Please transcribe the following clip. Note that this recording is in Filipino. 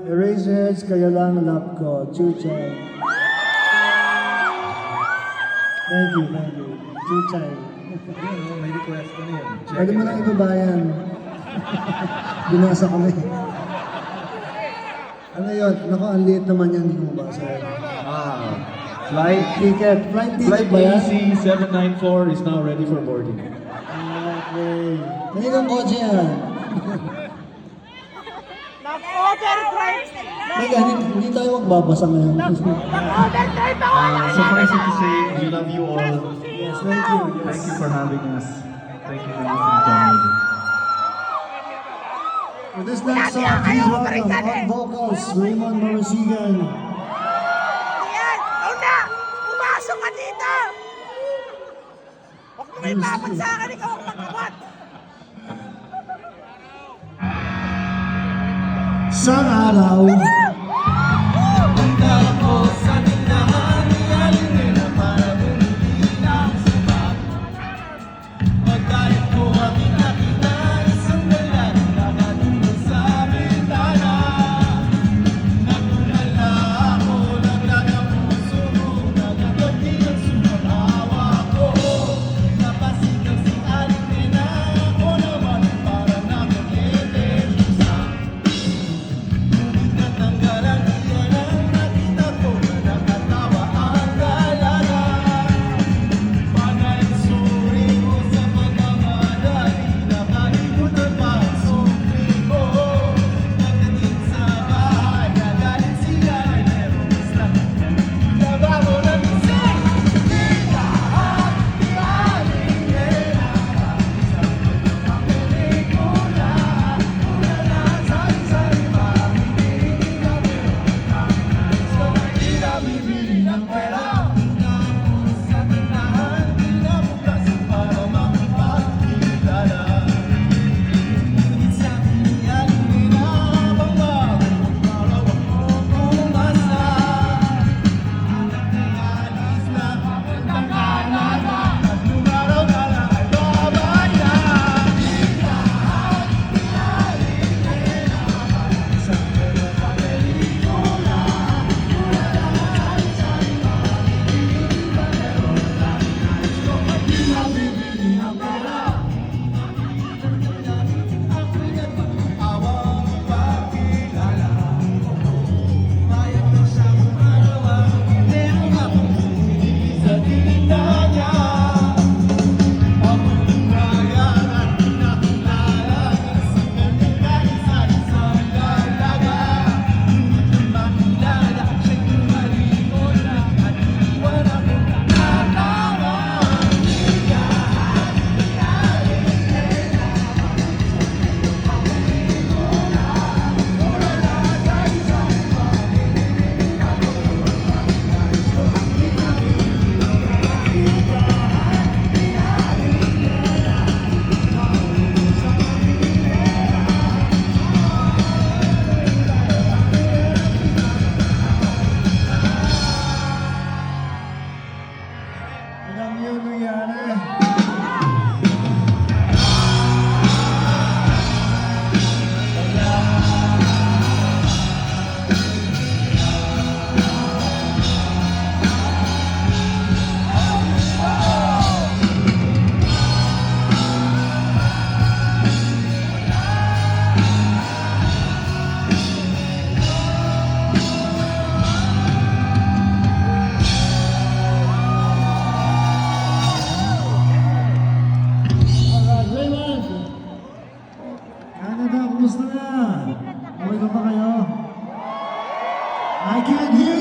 Erasers, kayo lang love ko. Chuchay. Thank you. Chuchay. May request ka na yun. Pwede mo lang ibabayan. Binasa ko na eh. Ano yun? Naku, ang liit naman yan. Hindi ko mabasa. Flight Ticket. Flight ticket ba yan? AC794 is now ready for boarding. Okay. Talikang kotse yan. Nag-overdrive! Teka, hindi tayo magbabasa ngayon. Nag-overdrive ako! Suffice it to say, we love you all. Yes, thank you. Thank you for having us. Thank you for listening to our music. For this next song, please welcome on vocals, Raymond Marasigan. Ayan! Una! Pumasok ka dito! Huwag mo ipapag sa akin, ikaw ang magkawat! Isang araw, alam niyo nangyari. Raymond! Canada, kumusta na? Okay ka ba kayo? I can't hear